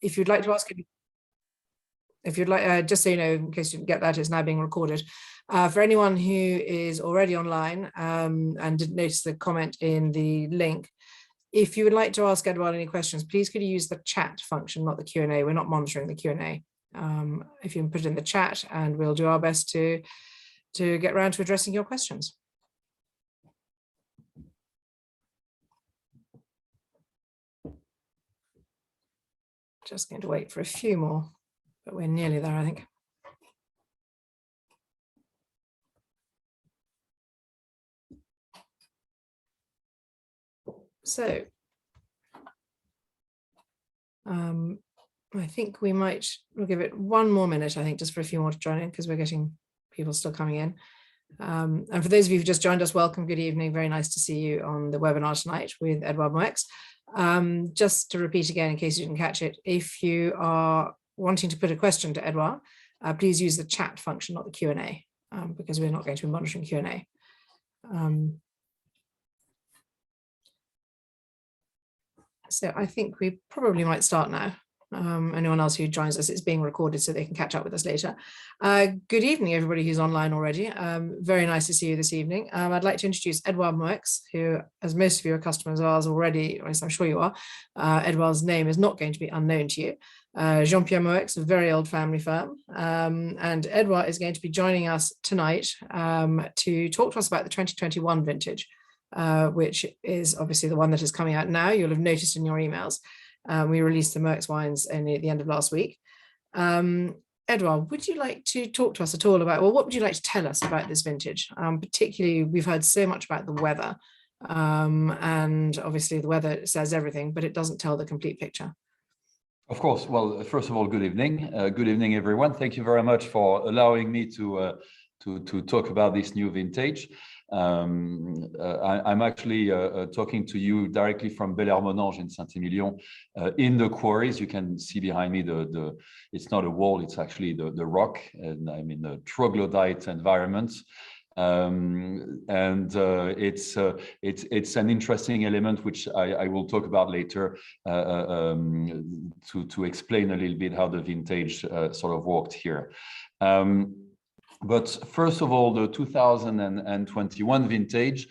If you'd like to ask, if you'd like, just so you know, in case you didn't get that, it's now being recorded. For anyone who is already online and didn't notice the comment in the link, if you would like to ask Edouard any questions, please could you use the chat function, not the Q&A. We're not monitoring the Q&A. If you can put it in the chat, and we'll do our best to get around to addressing your questions. Just going to wait for a few more, but we're nearly there, I think. So I think we'll give it one more minute, I think, just for a few more to join in, because we're getting people still coming in. And for those of you who've just joined us, welcome, good evening. Very nice to see you on the webinar tonight with Edouard Moueix. Just to repeat again, in case you didn't catch it, if you are wanting to put a question to Edouard, please use the chat function, not the Q&A, because we're not going to be monitoring Q&A. So I think we probably might start now. Anyone else who joins us, it's being recorded so they can catch up with us later. Good evening, everybody who's online already. Very nice to see you this evening. I'd like to introduce Edouard Moueix, who, as most of you are customers of ours already, or as I'm sure you are, Edouard's name is not going to be unknown to you. Jean-Pierre Moueix, a very old family firm, and Edouard is going to be joining us tonight to talk to us about the 2021 vintage, which is obviously the one that is coming out now. You'll have noticed in your emails. We released the Moueix wines only at the end of last week. Edouard, would you like to talk to us at all about, well, what would you like to tell us about this vintage? Particularly, we've heard so much about the weather, and obviously the weather says everything, but it doesn't tell the complete picture. Of course. Well, first of all, good evening. Good evening, everyone. Thank you very much for allowing me to talk about this new vintage. I'm actually talking to you directly from Bel-Air-Monange in Saint-Émilion, in the quarries. You can see behind me it's not a wall, it's actually the rock, and I'm in a troglodyte environment. It's an interesting element which I will talk about later to explain a little bit how the vintage sort of worked here. But first of all, the 2021 vintage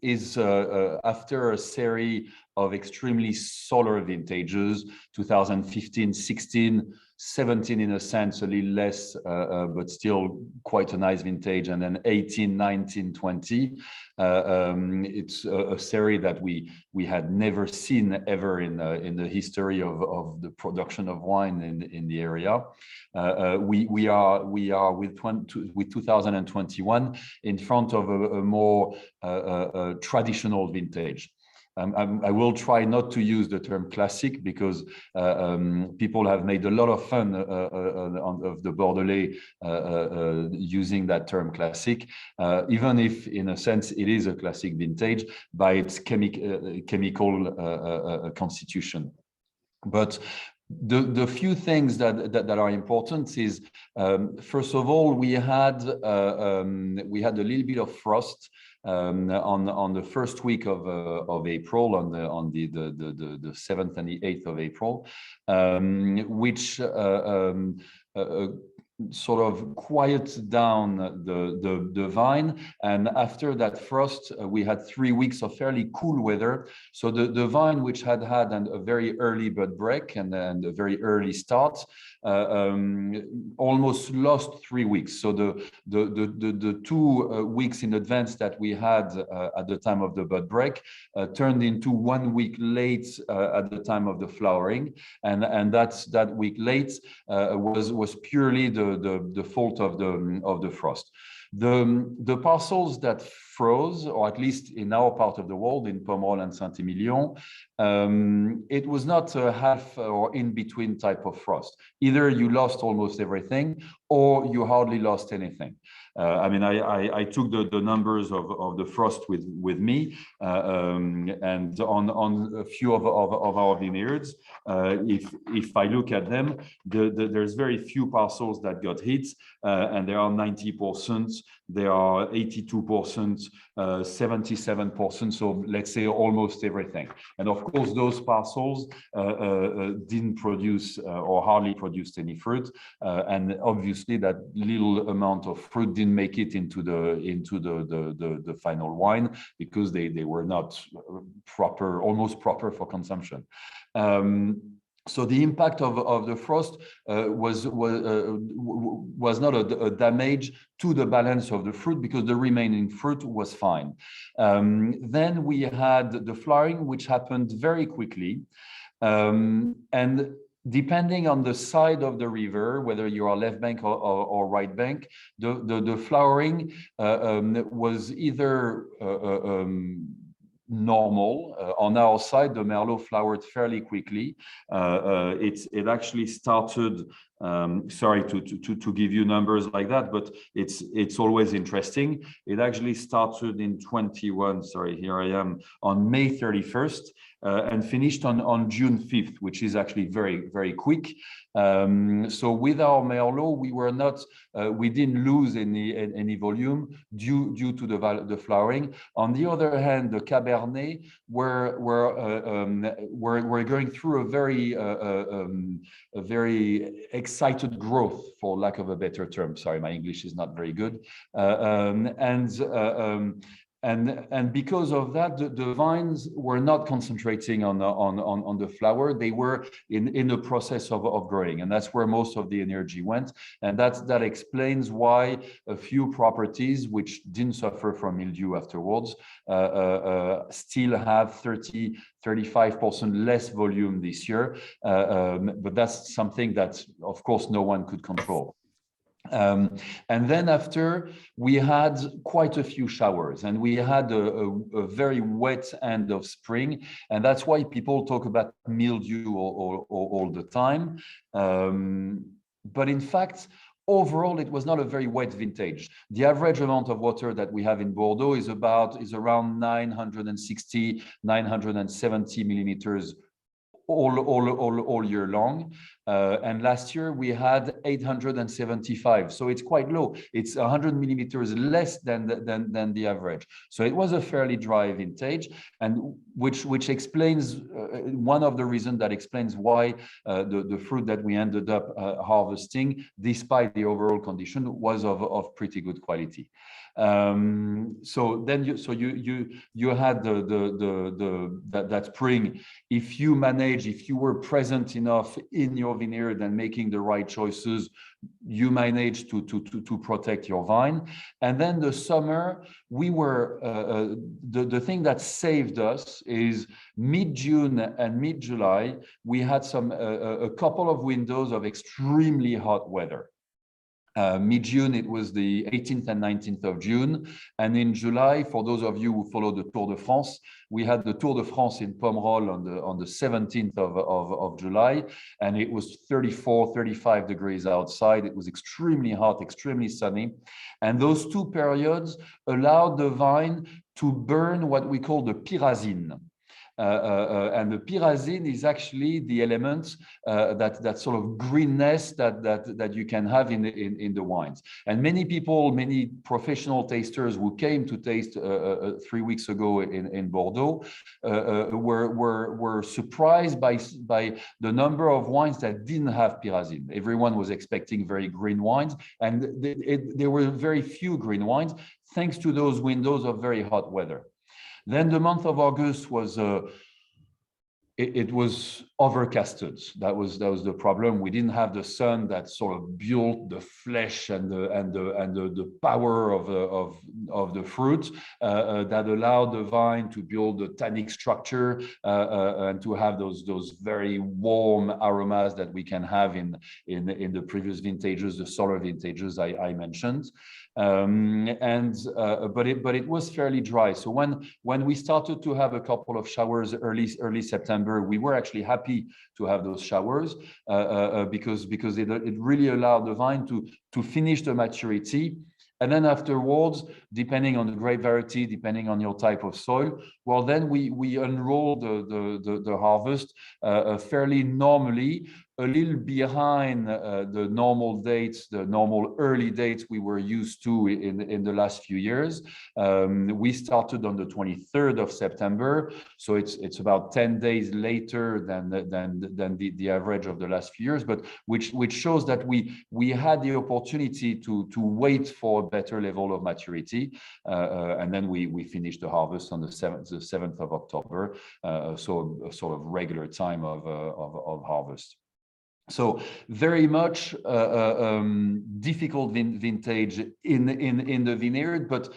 is after a series of extremely solar vintages, 2015, 16, 17 in a sense, a little less, but still quite a nice vintage, and then 18, 19, 20. It's a series that we had never seen ever in the history of the production of wine in the area. We are with 2021 in front of a more traditional vintage. I will try not to use the term classic, because people have made a lot of fun of the Bordelais using that term classic, even if in a sense it is a classic vintage by its chemical constitution. But the few things that are important is, first of all, we had a little bit of frost on the first week of April, on the 7th and the 8th of April, which sort of quiet down the vine. And after that frost, we had 3 weeks of fairly cool weather. So the vine, which had a very early bud break and a very early start, almost lost 3 weeks. So the 2 weeks in advance that we had at the time of the bud break turned into 1 week late at the time of the flowering, and that week late was purely the fault of the frost. The parcels that froze, or at least in our part of the world, in Pomerol and Saint-Émilion, it was not a half or in between type of frost. Either you lost almost everything, or you hardly lost anything. I mean, I took the numbers of the frost with me, and on a few of our vineyards, if I look at them, there's very few parcels that got hit, and there are 90%. There are 82% 77%. So let's say almost everything. And of course, those parcels didn't produce or hardly produced any fruit. And obviously that little amount of fruit didn't make it into the final wine because they were not proper, almost proper for consumption. So the impact of the frost was not a damage to the balance of the fruit because the remaining fruit was fine. Then we had the flowering, which happened very quickly. And depending on the side of the river, whether you are left bank or right bank, the flowering was either normal. On our side, the Merlot flowered fairly quickly. It actually started, sorry to give you numbers like that, but it's always interesting. It actually started in 21, sorry, here I am, on May 31st. And finished on June 5th, which is actually very, very quick. So with our Merlot, we didn't lose any volume due to the flowering. On the other hand, the Cabernet were going through a very excited growth, for lack of a better term. Sorry, my English is not very good. And because of that, the vines were not concentrating on the flower. They were in the process of growing, and that's where most of the energy went. And that explains why a few properties which didn't suffer from mildew afterwards still have 35% less volume this year. But that's something that, of course, no one could control. And then after, we had quite a few showers, and we had a very wet end of spring, and that's why people talk about mildew all the time. But in fact, overall, it was not a very wet vintage. The average amount of water that we have in Bordeaux is around 960, 970 millimeters all year long. And last year we had 875, so it's quite low. It's 100 millimeters less than the average. So it was a fairly dry vintage, and which explains one of the reasons that explains why the fruit that we ended up harvesting, despite the overall condition, was of pretty good quality. So then you had that spring. If you were present enough in your vineyard and making the right choices, you managed to protect your vine. And then the summer, we were the thing that saved us is mid-June and mid-July. We had a couple of windows of extremely hot weather. Mid-June, it was the 18th and 19th of June. And in July, for those of you who follow the Tour de France, we had the Tour de France in Pomerol on the 17th of July. And it was 34, 35 degrees outside. It was extremely hot, extremely sunny. And those two periods allowed the vine to burn what we call the pyrazine. And the pyrazine is actually the element that sort of greenness that you can have in the wines. And many professional tasters who came to taste 3 weeks ago in Bordeaux were surprised by the number of wines that didn't have pyrazine. Everyone was expecting very green wines, and there were very few green wines thanks to those windows of very hot weather. Then the month of August was it was overcasted. That was the problem. We didn't have the sun that sort of built the flesh and the power of the fruit that allowed the vine to build a tannic structure and to have those very warm aromas that we can have in the previous vintages, the solar vintages I mentioned. But it was fairly dry. So when we started to have a couple of showers early September, we were actually happy to have those showers because it really allowed the vine to finish the maturity. And then afterwards, depending on the grape variety, depending on your type of soil, well, then we unroll the harvest fairly normally a little behind the normal dates, the normal early dates we were used to in the last few years. We started on the 23rd of September, so it's about 10 days later than the average of the last few years, but which shows that we had the opportunity to wait for a better level of maturity, and then we finished the harvest on the 7th of October, so a sort of regular time of harvest. So very much difficult vintage in the vineyard, but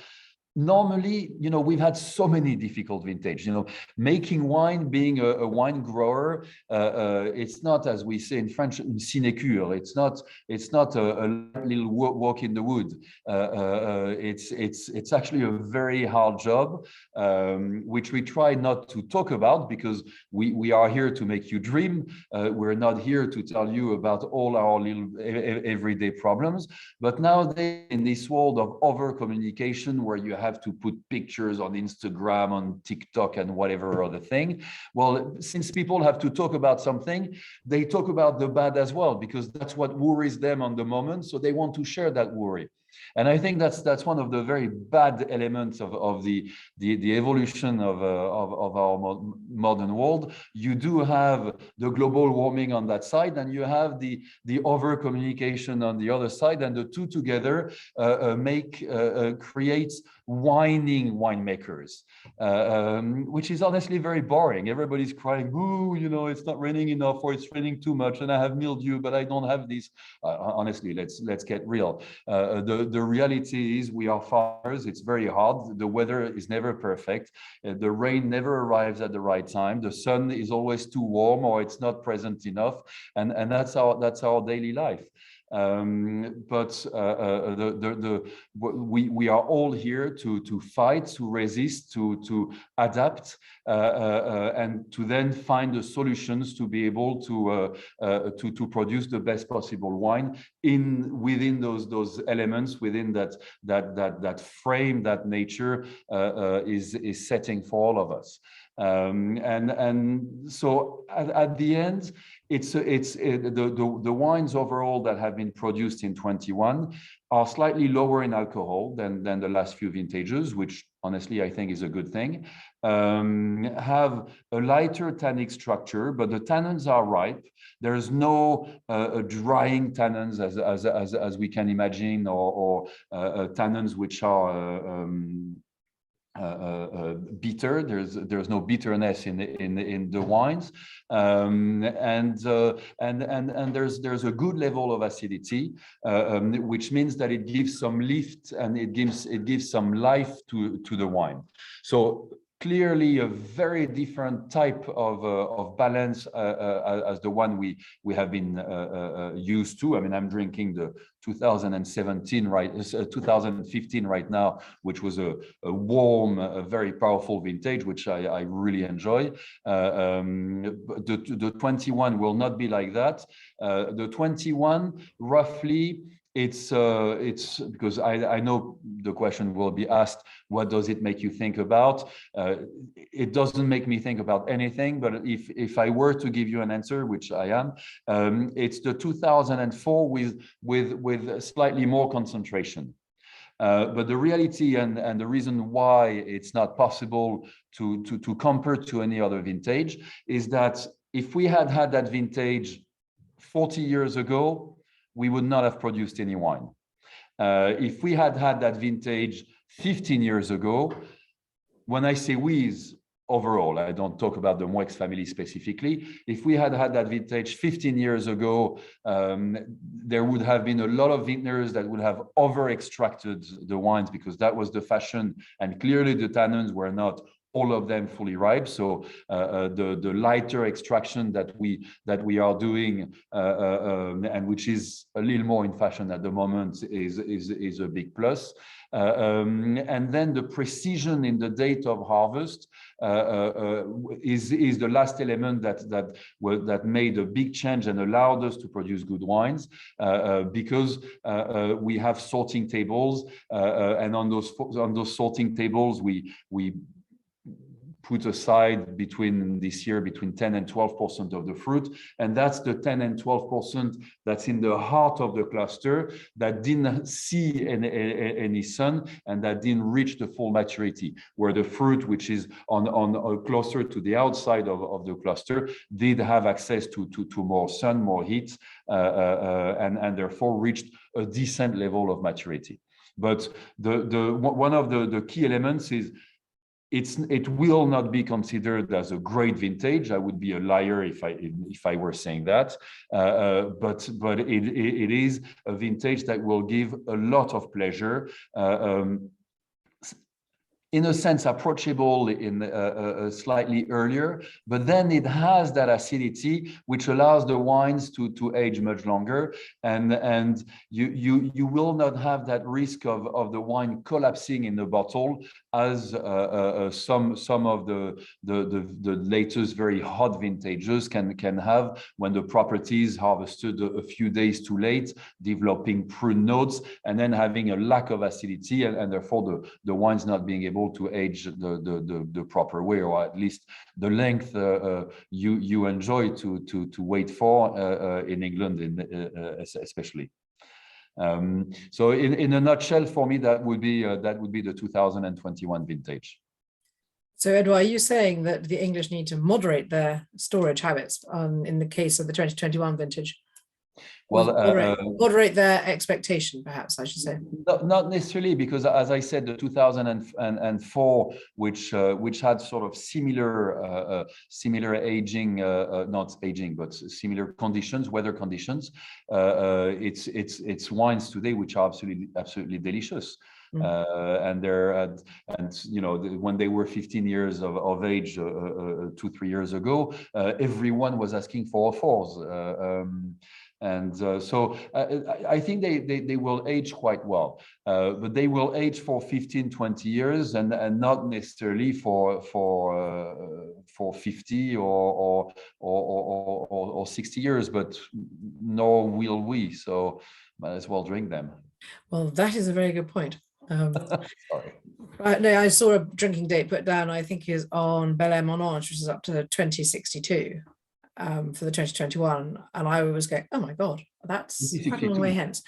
normally, you know, we've had so many difficult vintage. You know, making wine, being a wine grower, it's not, as we say in French, une sinecure. It's not a little walk in the wood. It's actually a very hard job, which we try not to talk about because we are here to make you dream. We're not here to tell you about all our little everyday problems. But nowadays, in this world of over communication, where you have to put pictures on Instagram, on TikTok, and whatever other thing. Well, since people have to talk about something, they talk about the bad as well, because that's what worries them on the moment. So they want to share that worry. And I think that's one of the very bad elements of the evolution of our modern world. You do have the global warming on that side, and you have the over communication on the other side, and the two together creates whining winemakers, which is honestly very boring. Everybody's crying, "Ooh, you know, it's not raining enough, or it's raining too much, and I have mildew, but I don't have this." Honestly, let's get real. The reality is we are farmers. It's very hard. The weather is never perfect. The rain never arrives at the right time. The sun is always too warm, or it's not present enough, and that's our daily life. But we are all here to fight, to resist, to adapt, and to then find the solutions to be able to produce the best possible wine within those elements, within that frame that nature is setting for all of us. And so at the end, the wines overall that have been produced in 21 are slightly lower in alcohol than the last few vintages, which honestly I think is a good thing. Have a lighter tannic structure, but the tannins are ripe. There's no drying tannins as we can imagine, or tannins which are bitter. There's no bitterness in the wines, and there's a good level of acidity, which means that it gives some lift and it gives some life to the wine. So clearly a very different type of balance as the one we have been used to. I mean, I'm drinking the 2015 right now, which was a warm, a very powerful vintage, which I really enjoy. The 21 will not be like that. The 21 roughly, it's because I know the question will be asked, what does it make you think about? It doesn't make me think about anything, but if I were to give you an answer, which I am, it's the 2004 with slightly more concentration. But the reality and the reason why it's not possible to compare to any other vintage is that if we had that vintage 40 years ago, we would not have produced any wine. If we had that vintage 15 years ago, when I say we, overall, I don't talk about the Moueix family specifically. If we had that vintage 15 years ago, there would have been a lot of vintners that would have over-extracted the wines because that was the fashion, and clearly the tannins were not all of them fully ripe. So the lighter extraction that we are doing, and which is a little more in fashion at the moment, is a big plus. And then the precision in the date of harvest is the last element that made a big change and allowed us to produce good wines, because we have sorting tables, and on those sorting tables we put aside between this year between 10 and 12% of the fruit, and that's the 10 and 12% that's in the heart of the cluster that didn't see any sun and that didn't reach the full maturity, where the fruit, which is on closer to the outside of the cluster, did have access to more sun, more heat, and therefore reached a decent level of maturity. But one of the key elements is it will not be considered as a great vintage. I would be a liar if I were saying that. But it is a vintage that will give a lot of pleasure. In a sense, approachable in slightly earlier, but then it has that acidity which allows the wines to age much longer, and you will not have that risk of the wine collapsing in the bottle as some of the latest very hot vintages can have when the property is harvested a few days too late, developing prune notes, and then having a lack of acidity, and therefore the wine's not being able to age the proper way, or at least the length you enjoy to wait for in England, especially. So in a nutshell, for me, that would be the 2021 vintage. So, Edouard, are you saying that the English need to moderate their storage habits in the case of the 2021 vintage? Well, moderate their expectation, perhaps I should say. Not necessarily, because as I said, the 2004, which had sort of similar aging, not aging, but similar conditions, weather conditions. It's wines today which are absolutely delicious. And you know, when they were 15 years of age 2-3 years ago, everyone was asking for fours. So I think they will age quite well, but they will age for 15-20 years and not necessarily for 50 or 60 years, but nor will we. So might as well drink them. Well, that is a very good point. Sorry. No, I saw a drinking date put down, I think is on Bel Air Monange, which is up to 2062 for the 2021. And I was going, oh my God, that's quite a long way hence.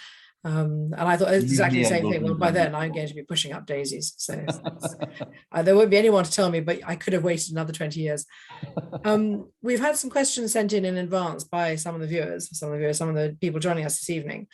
And I thought exactly the same thing. Well, by then I'm going to be pushing up daisies. So there won't be anyone to tell me, but I could have waited another 20 years. We've had some questions sent in advance by some of the viewers, some of the people joining us this evening.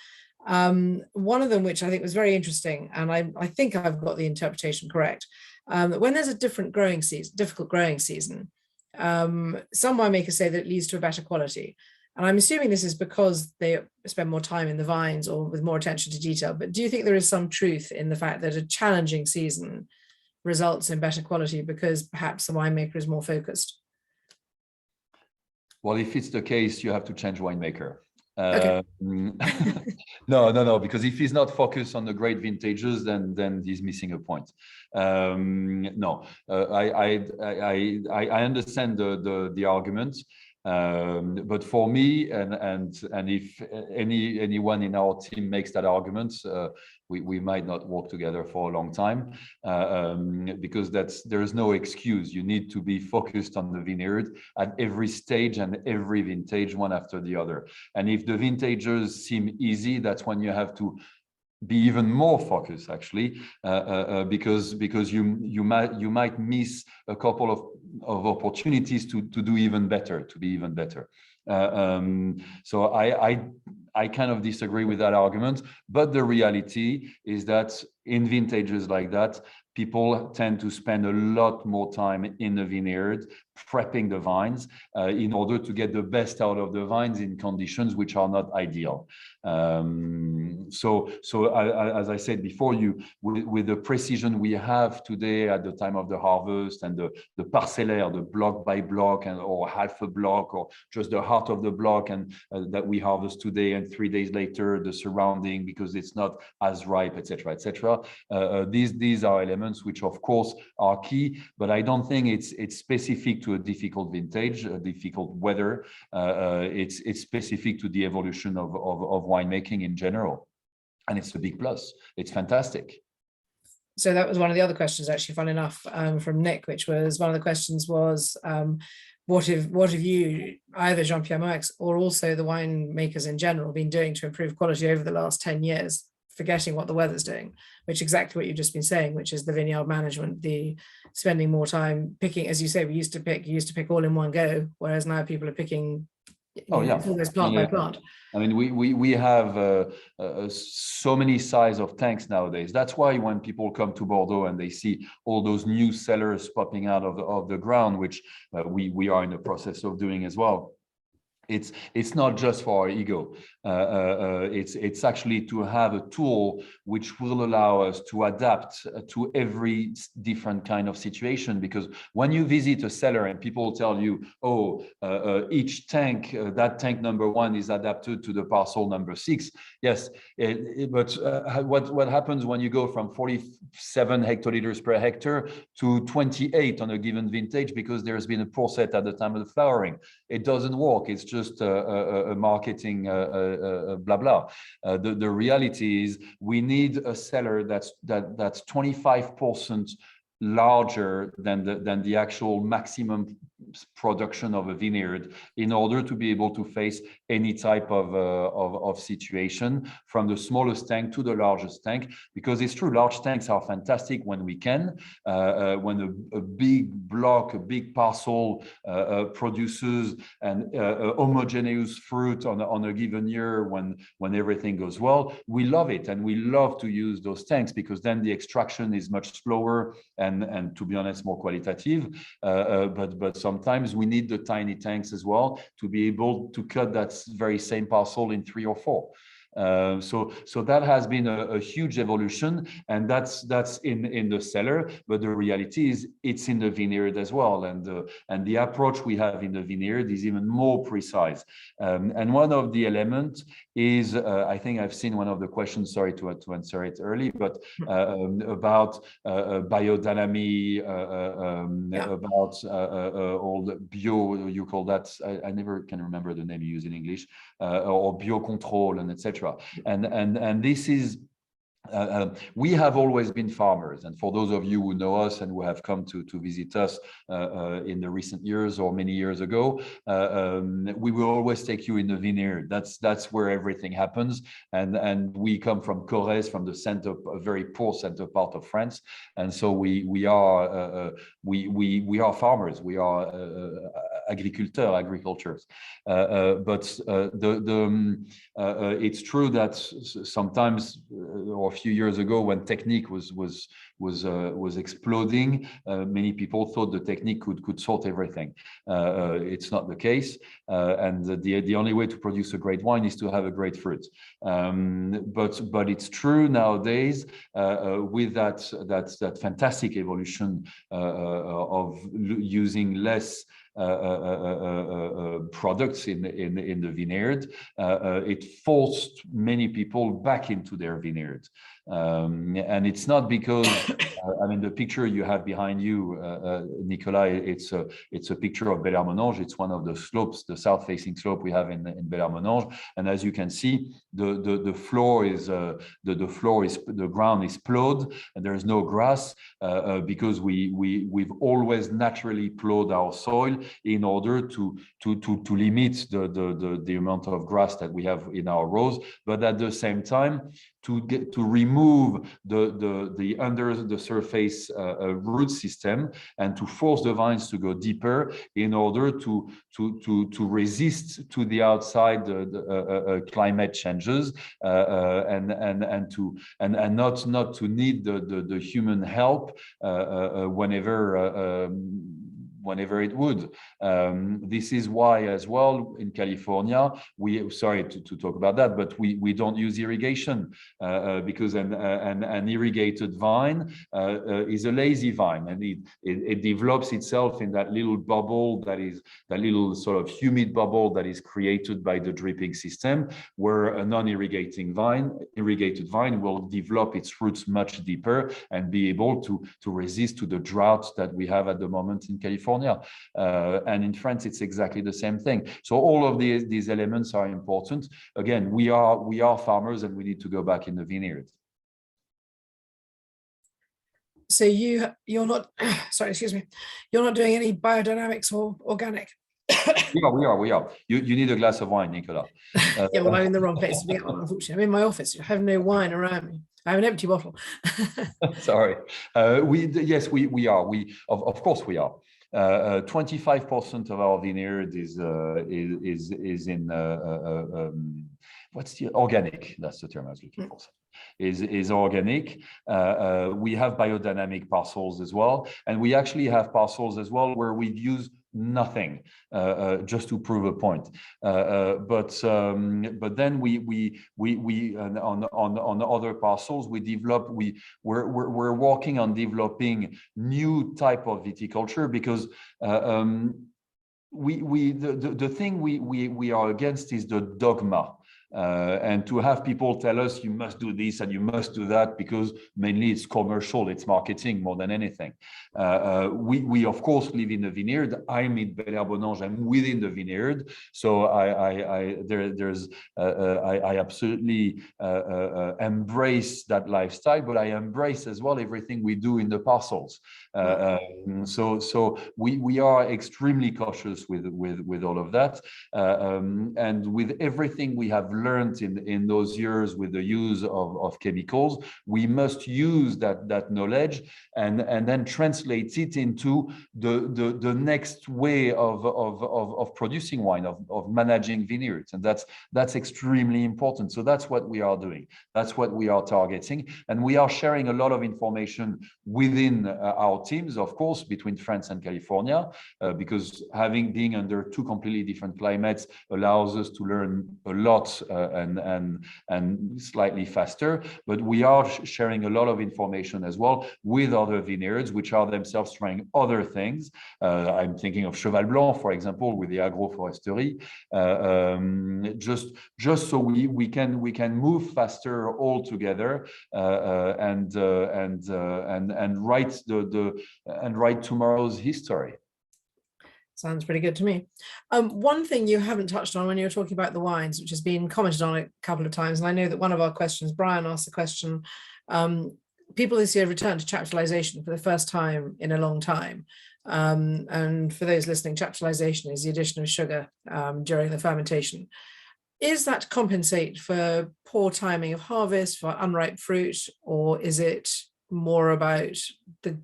One of them, which I think was very interesting, and I think I've got the interpretation correct, when there's a difficult growing season, some winemakers say that it leads to a better quality. And I'm assuming this is because they spend more time in the vines or with more attention to detail. But do you think there is some truth in the fact that a challenging season results in better quality because perhaps the winemaker is more focused? Well, if it's the case, you have to change winemaker. Okay. No, because if he's not focused on the great vintages, then he's missing a point. No, I understand the argument, but for me, and if anyone in our team makes that argument, we might not work together for a long time, because there is no excuse. You need to be focused on the vineyard at every stage and every vintage, one after the other. And if the vintages seem easy, that's when you have to be even more focused, actually, because you might miss a couple of opportunities to do even better, to be even better. So I kind of disagree with that argument, but the reality is that in vintages like that, people tend to spend a lot more time in the vineyard prepping the vines in order to get the best out of the vines in conditions which are not ideal. So as I said before, with the precision we have today at the time of the harvest and the parcellaire, the block by block or half a block or just the heart of the block and that we harvest today, and 3 days later the surrounding because it's not as ripe, etc., etc. These are elements which of course are key, but I don't think it's specific to a difficult vintage, a difficult weather. It's specific to the evolution of winemaking in general, and it's a big plus. It's fantastic. So that was one of the other questions, actually, fun enough, from Nick, which was one of the questions was, what have you, either Jean-Pierre Moueix or also the winemakers in general, been doing to improve quality over the last 10 years, forgetting what the weather's doing, which is exactly what you've just been saying, which is the vineyard management, the spending more time picking, as you say, you used to pick all in one go, whereas now people are picking, Oh yeah, almost plant by plant. I mean, we have so many size of tanks nowadays. That's why when people come to Bordeaux and they see all those new cellars popping out of the ground, which we are in the process of doing as well, it's not just for our ego. It's actually to have a tool which will allow us to adapt to every different kind of situation. Because when you visit a cellar and people tell you, oh, each tank, that tank number 1 is adapted to the parcel number 6. Yes, but what happens when you go from 47 hectoliters per hectare to 28 on a given vintage because there's been a poor set at the time of the flowering? It doesn't work. It's just a marketing blah blah. The reality is we need a cellar that's 25% larger than the actual maximum production of a vineyard in order to be able to face any type of situation, from the smallest tank to the largest tank. Because it's true, large tanks are fantastic when we can, when a big block, a big parcel produces an homogeneous fruit on a given year, when everything goes well, we love it, and we love to use those tanks because then the extraction is much slower and to be honest, more qualitative. But sometimes we need the tiny tanks as well to be able to cut that very same parcel in 3 or 4. So that has been a huge evolution, and that's in the cellar. But the reality is it's in the vineyard as well, and the approach we have in the vineyard is even more precise. And one of the elements is, I think I've seen one of the questions. Sorry to answer it early, but about biodynamic, about all the bio. You call that? I never can remember the name you use in English, or biocontrol and etc. And this is. We have always been farmers, and for those of you who know us and who have come to visit us in the recent years or many years ago, we will always take you in the vineyard. That's where everything happens, and we come from Corrèze, from the center, a very poor center part of France, and so we are farmers. We are agricultures, but it's true that sometimes, or a few years ago, when technique was exploding, many people thought the technique could sort everything. It's not the case, and the only way to produce a great wine is to have a great fruit. But it's true nowadays, with that fantastic evolution of using less products in the vineyard, it forced many people back into their vineyard. And it's not because I mean, the picture you have behind you, Nicola, it's a picture of Bel-Air-Monange. It's one of the slopes, the south-facing slope we have in Bel-Air-Monange. And as you can see, the ground is plowed, and there is no grass, because we've always naturally plowed our soil in order to limit the amount of grass that we have in our rows, but at the same time to remove the under the surface root system, and to force the vines to go deeper in order to resist to the outside climate changes, and not to need the human help whenever it would. This is why as well in California, sorry to talk about that, but we don't use irrigation, because an irrigated vine is a lazy vine, and it develops itself in that little bubble, that little sort of humid bubble that is created by the dripping system, where a non-irrigated vine will develop its roots much deeper and be able to resist to the drought that we have at the moment in California. And in France, it's exactly the same thing. So all of these elements are important. Again, we are farmers, and we need to go back in the vineyard. So you're not, sorry, excuse me, you're not doing any biodynamics or organic? We are. You need a glass of wine, Nicola. Yeah, well, I'm in the wrong place to get one, unfortunately. I'm in my office. I have no wine around me. I have an empty bottle. Sorry. Yes, we are. Of course we are. 25% of our vineyard is in what's the organic? That's the term I was looking for. Is organic. We have biodynamic parcels as well, and we actually have parcels as well where we've used nothing, just to prove a point. But then we on other parcels we're working on developing new type of viticulture, because the thing we are against is the dogma. And to have people tell us you must do this and you must do that, because mainly it's commercial, it's marketing more than anything. We of course live in the vineyard. I'm in Bel-Air-Bonange, I'm within the vineyard, so I absolutely embrace that lifestyle, but I embrace as well everything we do in the parcels. So we are extremely cautious with all of that, and with everything we have learned in those years with the use of chemicals, we must use that knowledge and then translate it into the next way of producing wine, of managing vineyards, and that's extremely important. So that's what we are doing. That's what we are targeting, and we are sharing a lot of information within our teams, of course, between France and California, because being under two completely different climates allows us to learn a lot and slightly faster. But we are sharing a lot of information as well with other vineyards, which are themselves trying other things. I'm thinking of Cheval Blanc, for example, with the agroforestery, just so we can move faster all together, and write tomorrow's history. Sounds pretty good to me. One thing you haven't touched on when you were talking about the wines, which has been commented on a couple of times, and I know that one of our questions, Brian asked the question, people this year returned to chaptalization for the first time in a long time. And for those listening, chaptalization is the addition of sugar during the fermentation. Is that to compensate for poor timing of harvest, for unripe fruit, or is it more about the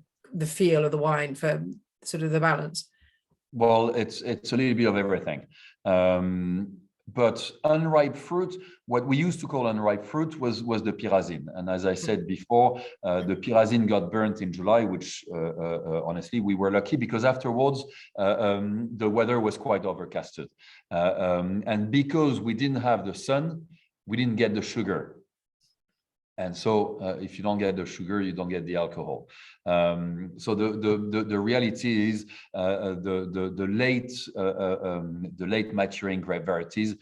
feel of the wine, for sort of the balance? Well, it's a little bit of everything. But unripe fruit, what we used to call unripe fruit was the pyrazine. And as I said before, the pyrazine got burnt in July, which honestly, we were lucky, because afterwards, the weather was quite overcasted. And because we didn't have the sun, we didn't get the sugar. And so if you don't get the sugar, you don't get the alcohol. So the reality is the late maturing grape varieties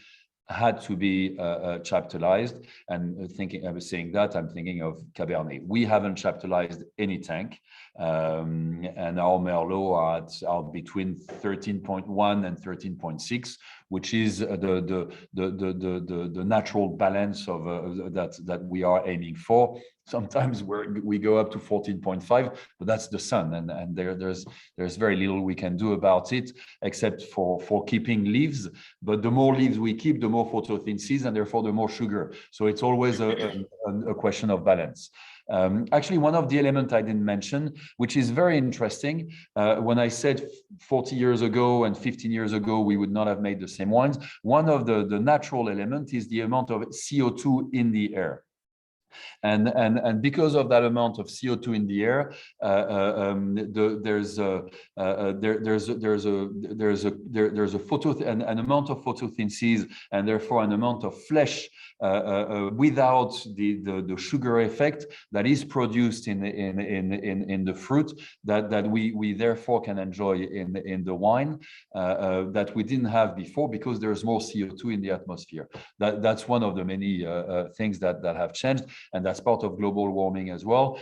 had to be chaptalized. And I was saying that, I'm thinking of Cabernet. We haven't chaptalized any tank, and our Merlot are between 13.1 and 13.6, which is the natural balance of that we are aiming for. Sometimes we go up to 14.5, but that's the sun, and there's very little we can do about it except for keeping leaves. But the more leaves we keep, the more photosynthesis, and therefore the more sugar. So it's always a question of balance. Actually, one of the elements I didn't mention, which is very interesting, when I said 40 years ago and 15 years ago we would not have made the same wines, one of the natural elements is the amount of CO2 in the air. And because of that amount of CO2 in the air, there's an amount of photosynthesis, and therefore an amount of flesh without the sugar effect that is produced in the fruit that we therefore can enjoy in the wine that we didn't have before, because there's more CO2 in the atmosphere. That's one of the many things that have changed, and that's part of global warming as well.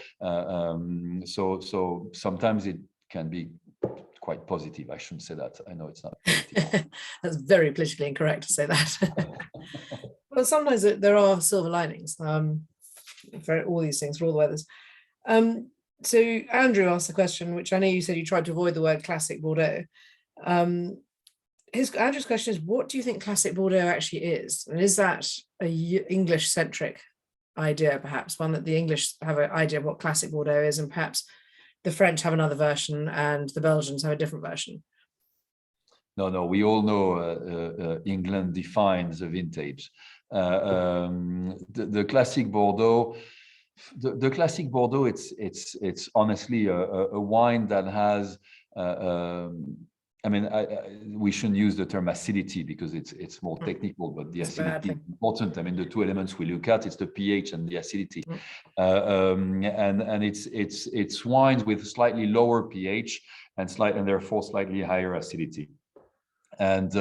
So sometimes it can be quite positive. I shouldn't say that. I know it's not positive. That's very politically incorrect to say that. Well, sometimes there are silver linings for all these things, for all the weathers. So Andrew asked the question, which I know you said you tried to avoid the word classic Bordeaux. Um, Andrew's question is, what do you think classic Bordeaux actually is? And is that a English centric idea, perhaps one that the English have an idea of what classic Bordeaux is, and perhaps the French have another version and the Belgians have a different version? No, we all know England defines a vintage. The classic Bordeaux, the classic Bordeaux, it's honestly a wine that has. I mean, we shouldn't use the term acidity because it's more technical, but the acidity is important. I mean, the two elements we look at, it's the pH and the acidity, and it's wines with slightly lower pH and therefore slightly higher acidity. And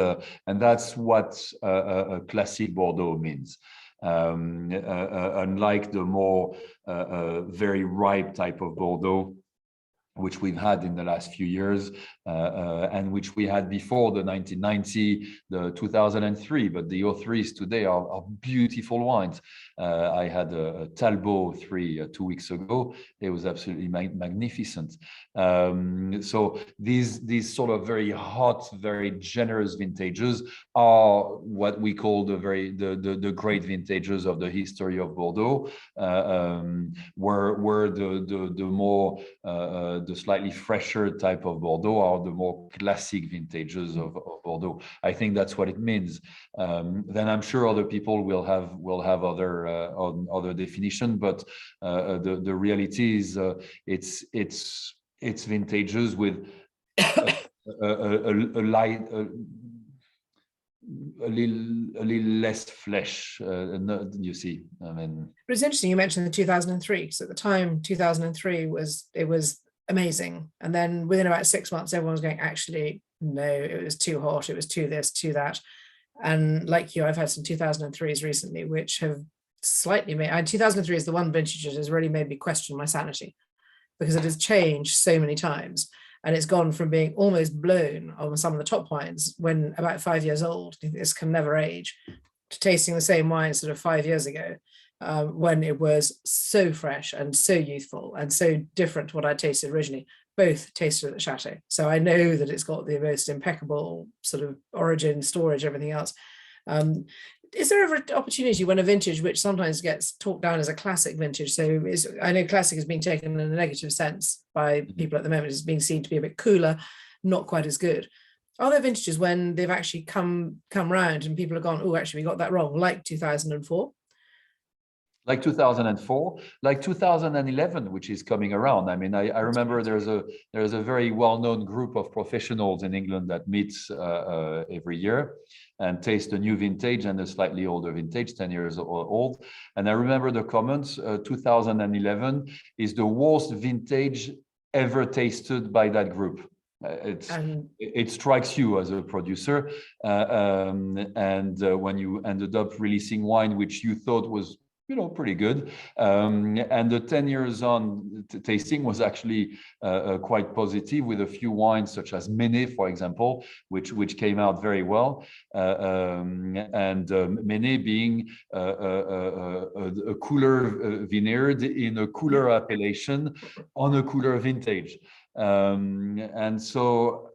that's what a classic Bordeaux means. Unlike the more very ripe type of Bordeaux, which we've had in the last few years, and which we had before the 1990, the 2003, but the 03s today are beautiful wines. I had a Talbot 2 weeks ago. It was absolutely magnificent. So these sort of very hot, very generous vintages are what we call the great vintages of the history of Bordeaux, where the more the slightly fresher type of Bordeaux are the more classic vintages of Bordeaux. I think that's what it means. Then I'm sure other people will have other definition, but the reality is it's vintages with a little less flesh. You see, I mean, But it's interesting you mentioned the 2003, because at the time 2003 was amazing, and then within about 6 months everyone was going, actually no, it was too hot, it was too this, too that. And like you, I've had some 2003s recently which have slightly made, and 2003 is the one vintage that has really made me question my sanity, because it has changed so many times, and it's gone from being almost blown on some of the top wines when about 5 years old, this can never age, to tasting the same wine sort of 5 years ago, when it was so fresh and so youthful and so different to what I tasted originally, both tasted at the Chateau. So I know that it's got the most impeccable sort of origin, storage, everything else. Is there ever an opportunity when a vintage, which sometimes gets talked down as a classic vintage, so I know classic is being taken in a negative sense by people at the moment, it's being seen to be a bit cooler, not quite as good. Are there vintages when they've actually come round and people have gone, oh, actually, we got that wrong, like 2004? Like 2004, like 2011, which is coming around. I mean, I remember there's a very well-known group of professionals in England that meets every year and taste a new vintage and a slightly older vintage, 10 years old. And I remember the comments, 2011 is the worst vintage ever tasted by that group. It strikes you as a producer, and when you ended up releasing wine which you thought was pretty good, and the 10 years on tasting was actually quite positive, with a few wines such as Moueix, for example, which came out very well, and Moueix being a cooler vineyard in a cooler appellation on a cooler vintage. And so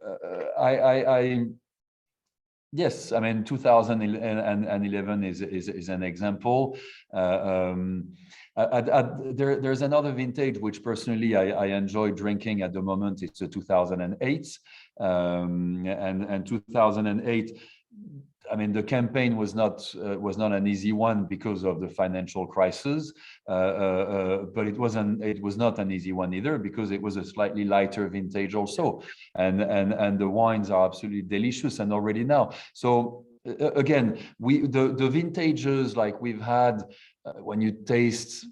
yes, I mean, 2011 is an example. There's another vintage which personally I enjoy drinking at the moment. It's a 2008, and 2008. I mean, the campaign was not an easy one because of the financial crisis, but it was not an easy one either, because it was a slightly lighter vintage also, and the wines are absolutely delicious and already now. So again, the vintages like we've had, when you taste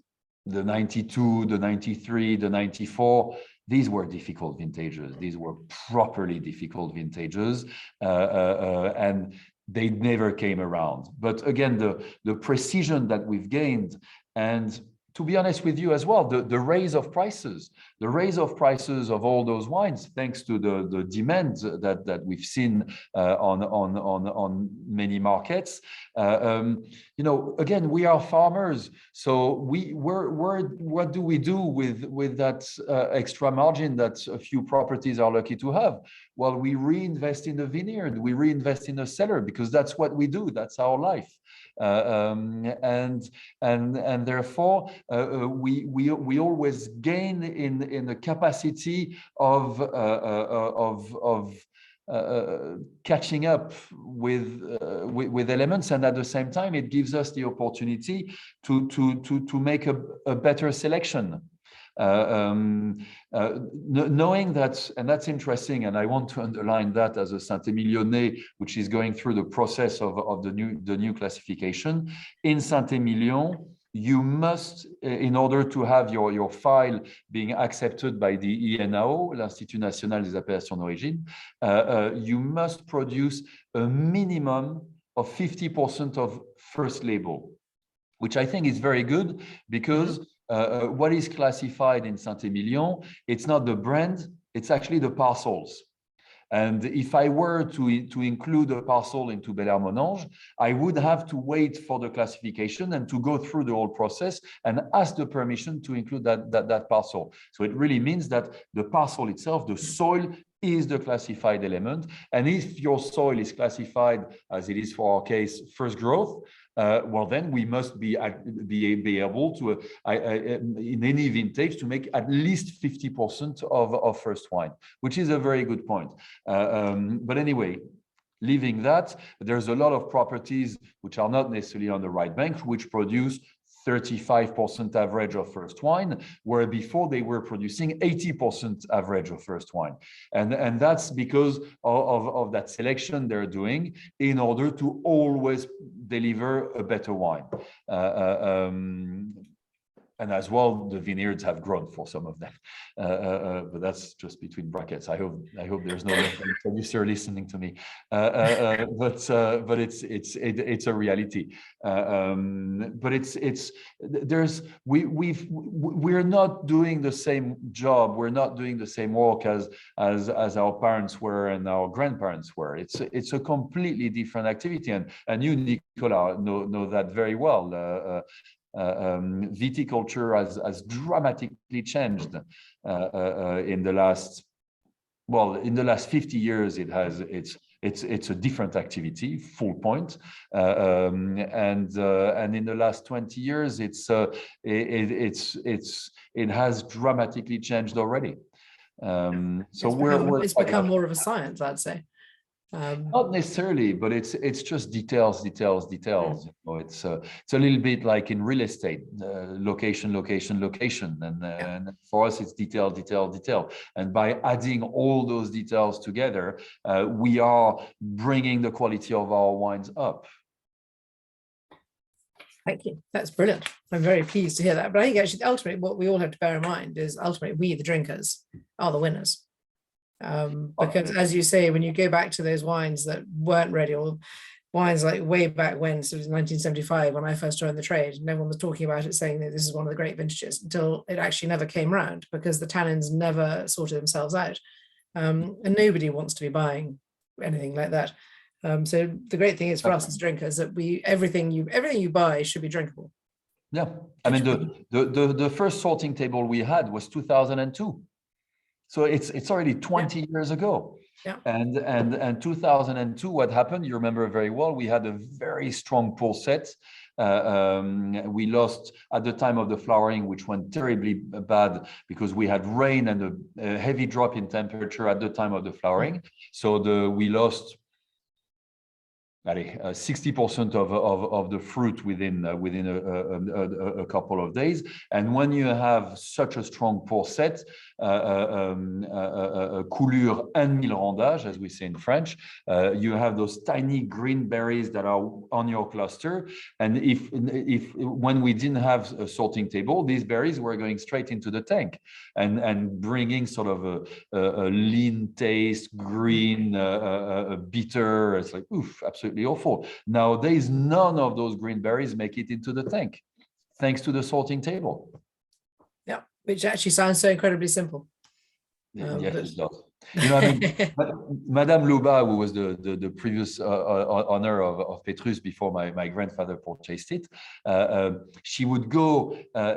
the 92, the 93, the 94. These were difficult vintages. These were properly difficult vintages, and they never came around. But again, the precision that we've gained, and to be honest with you as well, the raise of prices of all those wines, thanks to the demand that we've seen on many markets. Again, we are farmers, so what do we do with that extra margin that a few properties are lucky to have? Well, we reinvest in the vineyard, we reinvest in the cellar, because that's what we do. That's our life. And therefore we always gain in the capacity of catching up with elements, and at the same time it gives us the opportunity to make a better selection. Knowing that, and that's interesting, and I want to underline that as a Saint-Emilionnais, which is going through the process of the new classification. In Saint-Emilion, you must, in order to have your file being accepted by the INAO, l'Institut National des Appellations d'Origine, you must produce a minimum of 50% of first label, which I think is very good, because what is classified in Saint-Emilion, it's not the brand, it's actually the parcels. And if I were to include a parcel into Bel-Air-Monange, I would have to wait for the classification and to go through the whole process and ask the permission to include that parcel. So it really means that the parcel itself, the soil, is the classified element. And if your soil is classified, as it is for our case, first growth, well, then we must be able to, in any vintage, to make at least 50% of first wine, which is a very good point. But anyway, leaving that, there's a lot of properties which are not necessarily on the right bank, which produce 35% average of first wine, where before they were producing 80% average of first wine. And that's because of that selection they're doing in order to always deliver a better wine. And as well, the vineyards have grown for some of them, but that's just between brackets. I hope there's no producer listening to me, but it's a reality. But we're not doing the same job. We're not doing the same work as our parents were and our grandparents were. It's a completely different activity, and you, Nicola, know that very well. Viticulture has dramatically changed in the last 50 years. It's a different activity, full point, and in the last 20 years it has dramatically changed already. So it's become more of a science, I'd say. Not necessarily, but it's just details. It's a little bit like in real estate, location, and for us it's detail. And by adding all those details together, we are bringing the quality of our wines up. Thank you. That's brilliant. I'm very pleased to hear that. But I think actually ultimately what we all have to bear in mind is ultimately we, the drinkers, are the winners. Because as you say, when you go back to those wines that weren't ready, or wines like way back when, so it was 1975 when I first joined the trade, no one was talking about it, saying that this is one of the great vintages, until it actually never came around, because the tannins never sorted themselves out, and nobody wants to be buying anything like that. So the great thing is for us as drinkers that everything you buy should be drinkable. Yeah, I mean the first sorting table we had was 2002. So it's already 20 years ago. Yeah. And 2002, what happened? You remember very well. We had a very strong pull set. We lost at the time of the flowering, which went terribly bad because we had rain and a heavy drop in temperature at the time of the flowering. So we lost 60% of the fruit within a couple of days. And when you have such a strong pour set, coulure and milrandage, as we say in French, you have those tiny green berries that are on your cluster. And if when we didn't have a sorting table, these berries were going straight into the tank and bringing sort of a lean taste, green, bitter. It's like, oof, absolutely awful. Nowadays, none of those green berries make it into the tank. thanks to the sorting table. Yeah, which actually sounds so incredibly simple. Yes, it does. You know, I mean, Madame Luba, who was the previous owner of Petrus before my grandfather purchased it, she would go,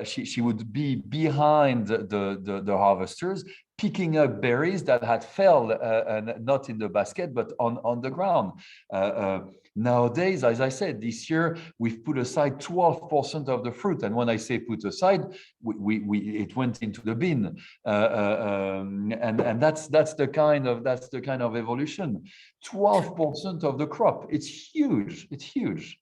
she would be behind the harvesters, picking up berries that had fell, not in the basket, but on the ground. Nowadays, as I said, this year, we've put aside 12% of the fruit. And when I say put aside, it went into the bin. And that's the kind of evolution. 12% of the crop. It's huge. It's huge.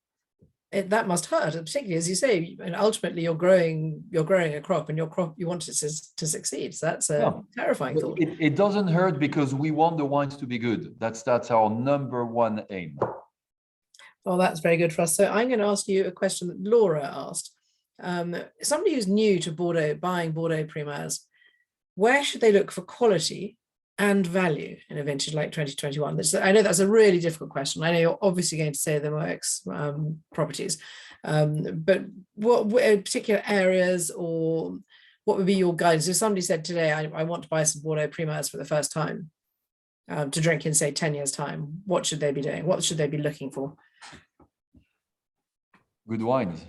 That must hurt, particularly as you say, and ultimately you're growing a crop, and your crop, you want it to succeed. So that's a terrifying thought. It doesn't hurt because we want the wines to be good. That's our number one aim. Well, that's very good for us. So I'm going to ask you a question that Laura asked. Somebody who's new to Bordeaux, buying Bordeaux Primeurs, where should they look for quality and value in a vintage like 2021? I know that's a really difficult question. I know you're obviously going to say the Moueix properties, but what particular areas, or what would be your guidance? If somebody said today, I want to buy some Bordeaux Primeurs for the first time, to drink in, say, 10 years' time, what should they be doing? What should they be looking for? Good wines.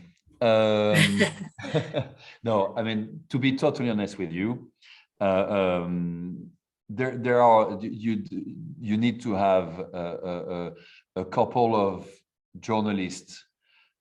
No, I mean, to be totally honest with you, there are, you need to have a couple of journalists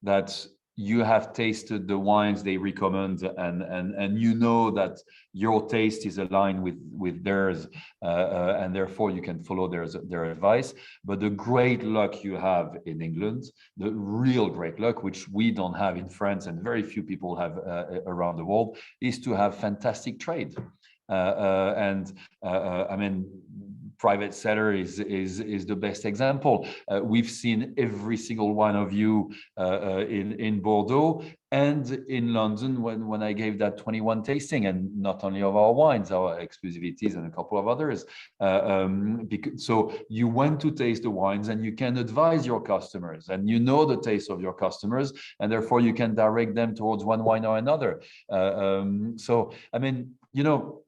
that you have tasted the wines they recommend, and you know that your taste is aligned with theirs, and therefore you can follow their advice. But the great luck you have in England, the real great luck, which we don't have in France and very few people have around the world, is to have fantastic trade. I mean, private cellar is the best example. We've seen every single one of you in Bordeaux and in London when I gave that 21 tasting, and not only of our wines, our exclusivities and a couple of others. So you went to taste the wines, and you can advise your customers, and you know the taste of your customers, and therefore you can direct them towards one wine or another. So, I mean, you know,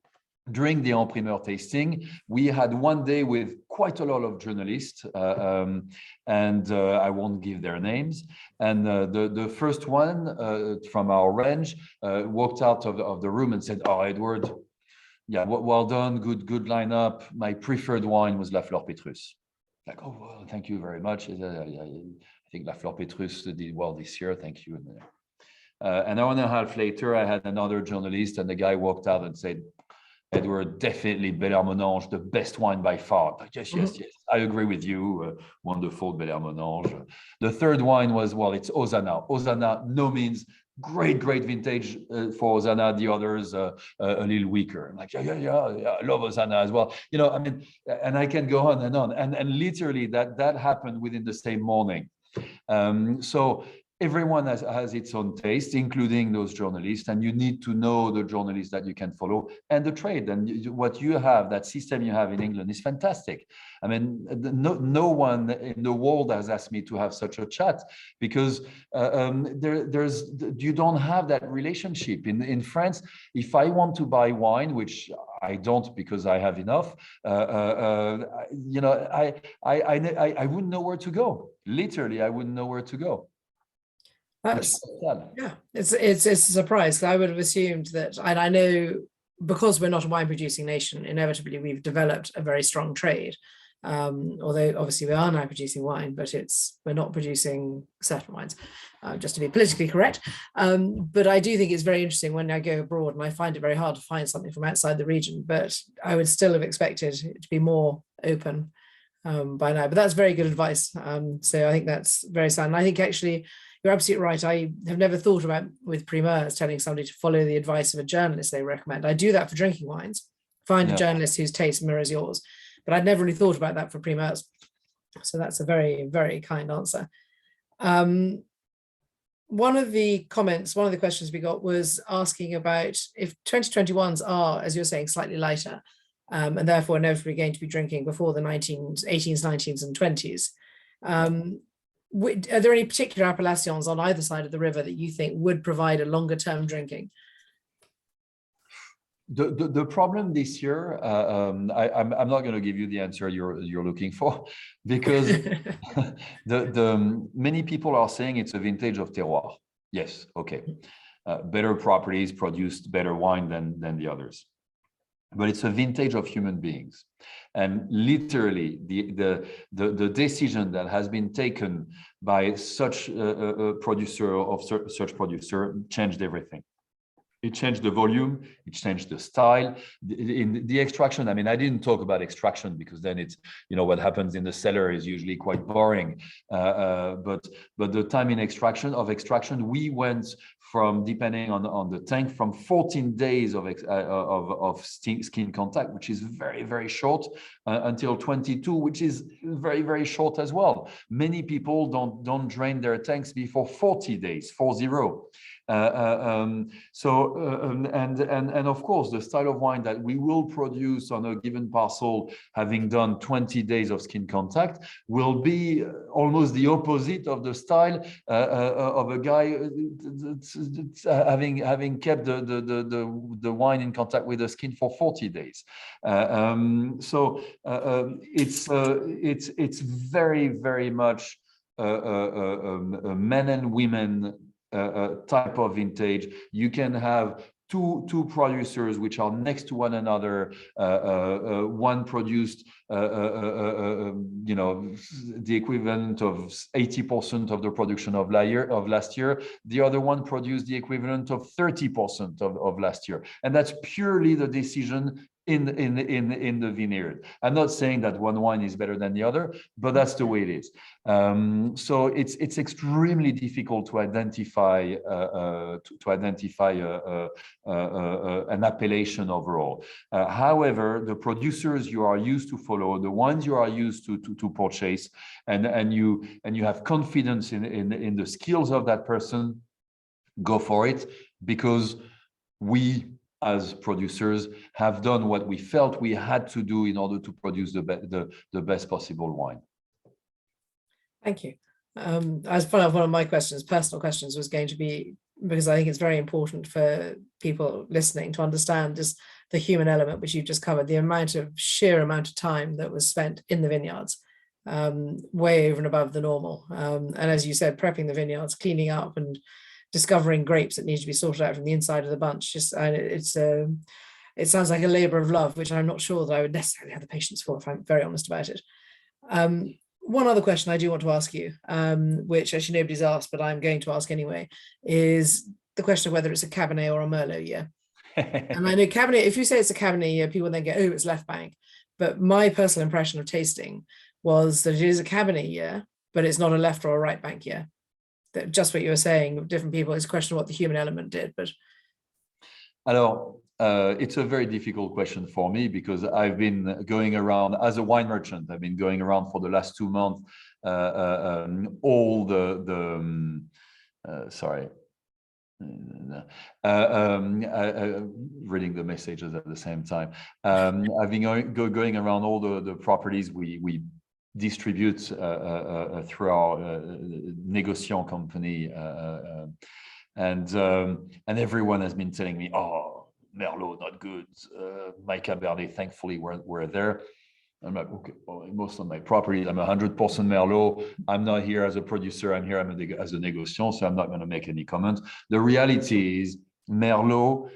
during the En Primeur tasting, we had one day with quite a lot of journalists, and I won't give their names. And the first one from our range walked out of the room and said, "Oh, Edouard, yeah, well done, good lineup. My preferred wine was La Fleur Petrus." Like, "Oh, well, thank you very much. I think La Fleur Petrus did well this year. Thank you." An hour and a half later, I had another journalist, and the guy walked out and said, "Edouard, definitely Bel-Air-Monange, the best wine by far." Like, yes, I agree with you. Wonderful Bel-Air-Monange. The third wine was, well, it's Hosanna. Hosanna, no means great vintage for Hosanna. The others a little weaker. I'm like, yeah, I love Hosanna as well. You know, I mean, and I can go on and on. And literally that happened within the same morning. So everyone has its own taste, including those journalists, and you need to know the journalists that you can follow and the trade. And what you have, that system you have in England, is fantastic. I mean, no one in the world has asked me to have such a chat, because you don't have that relationship. In France, if I want to buy wine, which I don't because I have enough, you know, I wouldn't know where to go. Literally, I wouldn't know where to go. It's a surprise. I would have assumed that, and I know because we're not a wine producing nation, inevitably we've developed a very strong trade. Although obviously we are now producing wine, but we're not producing certain wines, just to be politically correct. But I do think it's very interesting when I go abroad, and I find it very hard to find something from outside the region, but I would still have expected it to be more open by now. But that's very good advice. So I think that's very sound. And I think actually you're absolutely right. I have never thought about, with primeurs, telling somebody to follow the advice of a journalist they recommend. I do that for drinking wines. Find a journalist whose taste mirrors yours. But I'd never really thought about that for primeurs. So that's a very, very kind answer. One of the questions we got was asking about if 2021s are, as you're saying, slightly lighter, and therefore inevitably going to be drinking before the 18s, 19s, and 20s. Are there any particular appellations on either side of the river that you think would provide a longer term drinking? The problem this year, I'm not going to give you the answer you're looking for, because the many people are saying it's a vintage of terroir. Yes, okay, better properties produced better wine than the others, but it's a vintage of human beings, and literally the decision that has been taken by such a producer of such producer changed everything. It changed the volume, it changed the style. In the extraction, I mean, I didn't talk about extraction because then it's, you know, what happens in the cellar is usually quite boring. But the time in extraction, we went from, depending on the tank, from 14 days of skin contact, which is very, very short, until 22, which is very, very short as well. Many people don't drain their tanks before 40 days, 40. And of course, the style of wine that we will produce on a given parcel, having done 20 days of skin contact, will be almost the opposite of the style of a guy having kept the wine in contact with the skin for 40 days. It's very, very much men and women type of vintage. You can have two producers which are next to one another. One produced you know, the equivalent of 80% of the production of last year. The other one produced the equivalent of 30% of last year, and that's purely the decision in the vineyard. I'm not saying that one wine is better than the other, but that's the way it is. So it's extremely difficult to identify an appellation overall. However, the producers you are used to follow, the ones you are used to purchase, and you have confidence in the skills of that person, go for it, because we, as producers, have done what we felt we had to do in order to produce the best possible wine. Thank you. As part of one of my questions, personal questions, was going to be, because I think it's very important for people listening to understand just the human element, which you've just covered, the sheer amount of time that was spent in the vineyards, way over and above the normal. And as you said, prepping the vineyards, cleaning up and discovering grapes that need to be sorted out from the inside of the bunch. It sounds like a labor of love, which I'm not sure that I would necessarily have the patience for, if I'm very honest about it. One other question I do want to ask you, which actually nobody's asked, but I'm going to ask anyway, is the question of whether it's a Cabernet or a Merlot year. And I know Cabernet, if you say it's a Cabernet year, people then go, oh, it's left bank. But my personal impression of tasting was that it is a Cabernet year, but it's not a left or a right bank year. That just what you were saying, different people, it's a question of what the human element did. But alors, it's a very difficult question for me, because I've been going around as a wine merchant. I've been going around for the last 2 months, all sorry. Reading the messages at the same time. I've been going around all the properties we distribute through our négociant company, and everyone has been telling me, oh, Merlot not good, my Cabernet thankfully were there. I'm like, okay, well, most of my properties, I'm 100% Merlot. I'm not here as a producer, I'm here as a négociant, so I'm not going to make any comment. The reality is Merlot,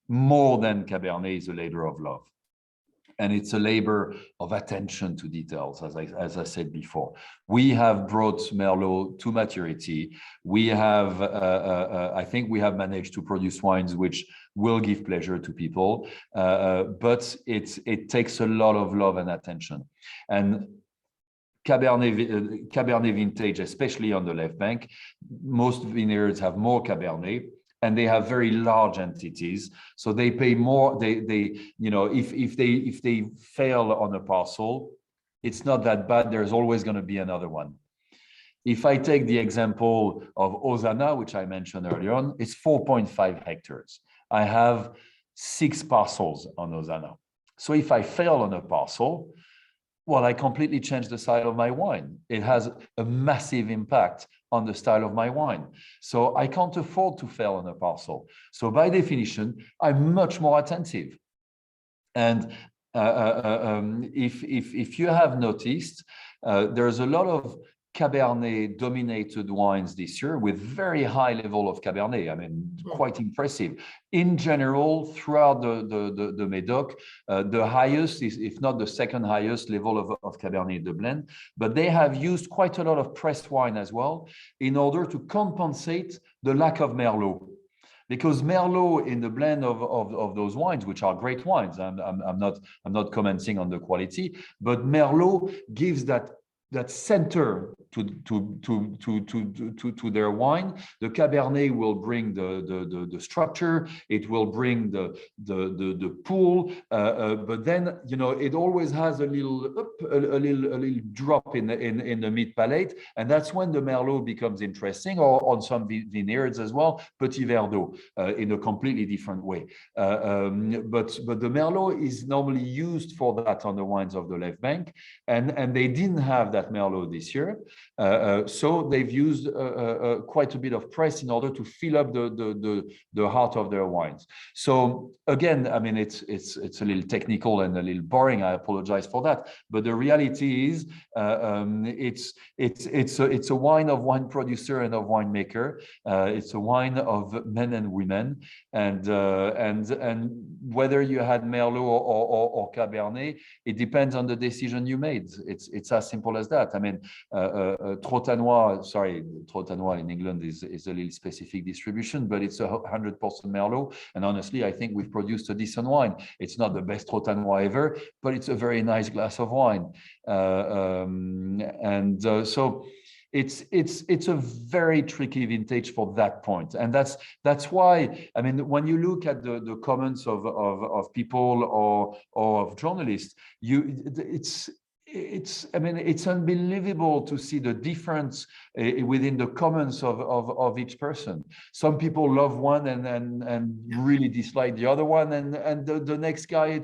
more than Cabernet, is a labor of love. And it's a labor of attention to details, as I said before. We have brought Merlot to maturity. We have, I think we have managed to produce wines which will give pleasure to people, but it takes a lot of love and attention. And Cabernet vintage, especially on the left bank, most vineyards have more Cabernet, and they have very large entities, so they pay more. They you know, if they fail on a parcel, it's not that bad. There's always going to be another one. If I take the example of Osana, which I mentioned earlier on, it's 4.5 hectares. I have 6 parcels on Osana. So if I fail on a parcel, well, I completely changed the style of my wine. It has a massive impact on the style of my wine. So I can't afford to fail on a parcel. So by definition, I'm much more attentive. And if you have noticed, there's a lot of Cabernet dominated wines this year with very high level of Cabernet. I mean, quite impressive. In general, throughout the Médoc, the highest is, if not the second highest level of Cabernet in the blend, but they have used quite a lot of pressed wine as well in order to compensate the lack of Merlot. Because Merlot in the blend of those wines, which are great wines, I'm not commenting on the quality, but Merlot gives that center to their wine. The Cabernet will bring the structure, it will bring the pool, but then it always has a little drop in the mid palate, and that's when the Merlot becomes interesting, or on some vineyards as well, Petit Verdot in a completely different way. But the Merlot is normally used for that on the wines of the left bank, and they didn't have that Merlot this year, so they've used quite a bit of press in order to fill up the heart of their wines. So again, I mean, it's a little technical and a little boring. I apologize for that, but the reality is, it's a wine of wine producer and of winemaker. It's a wine of men and women, and whether you had Merlot or Cabernet, it depends on the decision you made. It's as simple as that. I mean, Trotanois in England is a little specific distribution, but it's 100% Merlot. And honestly, I think we've produced a decent wine. It's not the best Trotanois ever, but it's a very nice glass of wine. So it's a very tricky vintage for that point. And that's why, I mean, when you look at the comments of people or of journalists, it's unbelievable to see the difference within the comments of each person. Some people love one and really dislike the other one, and the next guy,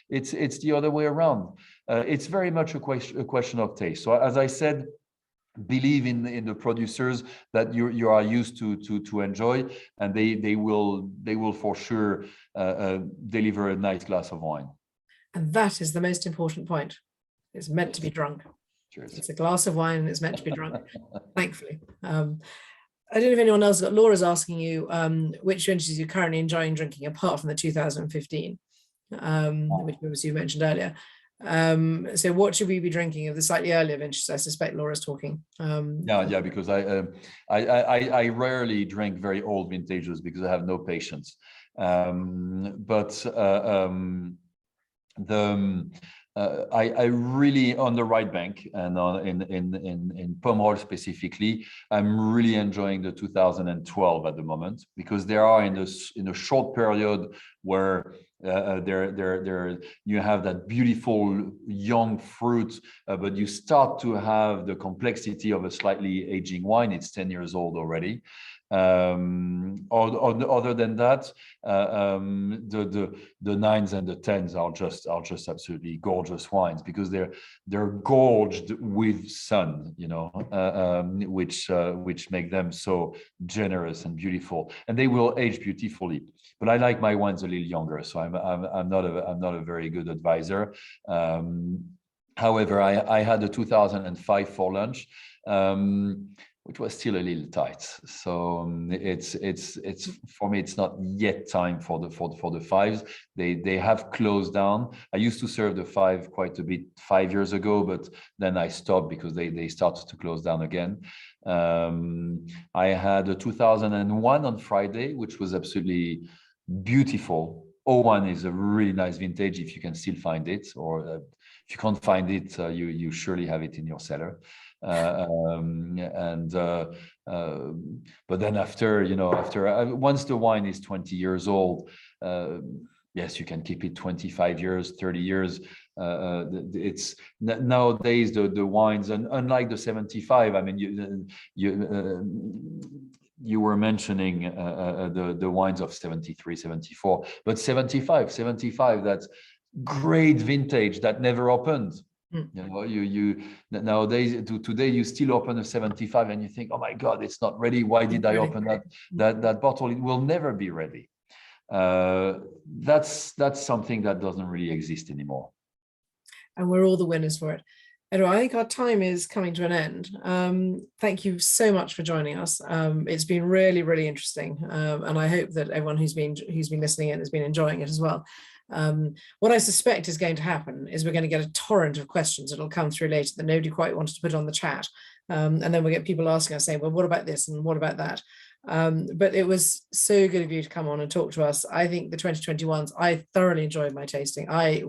it's the other way around. It's very much a question of taste. So as I said, believe in the producers that you are used to enjoy, and they will for sure deliver a nice glass of wine. And that is the most important point. It's meant to be drunk. Cheers. It's a glass of wine and it's meant to be drunk, thankfully. I don't know if anyone else, Laura's asking you which vintages you're currently enjoying drinking apart from the 2015, which obviously you mentioned earlier. So what should we be drinking of the slightly earlier vintages? I suspect Laura's talking. Yeah, because I rarely drink very old vintages because I have no patience. I really, on the right bank and in Pomerol specifically, I'm really enjoying the 2012 at the moment, because there are in a short period where you have that beautiful young fruit, but you start to have the complexity of a slightly aging wine. It's 10 years old already. Other than that, the 9s and the 10s are just absolutely gorgeous wines, because they're gorged with sun, which make them so generous and beautiful, and they will age beautifully. But I like my wines a little younger, so I'm not a very good advisor. However, I had a 2005 for lunch, which was still a little tight. So it's for me, it's not yet time for the 5s. They have closed down. I used to serve the 5 quite a bit 5 years ago, but then I stopped because they started to close down again. I had a 2001 on Friday, which was absolutely beautiful. 01 is a really nice vintage if you can still find it, or if you can't find it, you surely have it in your cellar. But then after once the wine is 20 years old, yes, you can keep it 25 years, 30 years. It's nowadays the wines, and unlike the 75, I mean, you were mentioning the wines of 73, 74, but 75, that's great vintage that never opened. Mm. You know, you nowadays today you still open a 75 and you think, oh my God, it's not ready. Why did I open that bottle? It will never be ready. That's something that doesn't really exist anymore. And we're all the winners for it. Edouard, I think our time is coming to an end. Thank you so much for joining us. It's been really, really interesting. And I hope that everyone who's been listening in has been enjoying it as well. What I suspect is going to happen is we're going to get a torrent of questions that'll come through later that nobody quite wanted to put on the chat. And then we'll get people asking us saying, well, what about this and what about that? But it was so good of you to come on and talk to us. I think the 2021s, I thoroughly enjoyed my tasting. I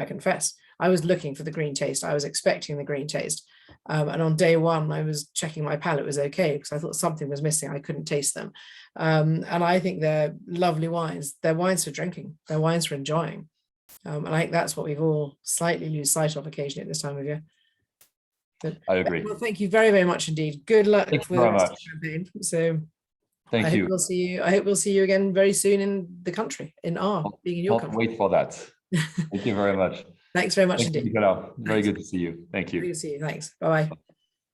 confess, I was looking for the green taste. I was expecting the green taste. And on day one, I was checking my palate was okay because I thought something was missing. I couldn't taste them. And I think they're lovely wines. They're wines for drinking. They're wines for enjoying. And I think that's what we've all slightly lose sight of occasionally at this time of year. But, I agree. well, thank you very, very much indeed. Good luck with the rest of the campaign. So thank you. I hope we'll see you again very soon in the country, being in your country. Wait for that. Thank you very much. Thanks very much indeed. Nicola. Very good to see you. Thank you. Good to see you. Thanks. Bye-bye.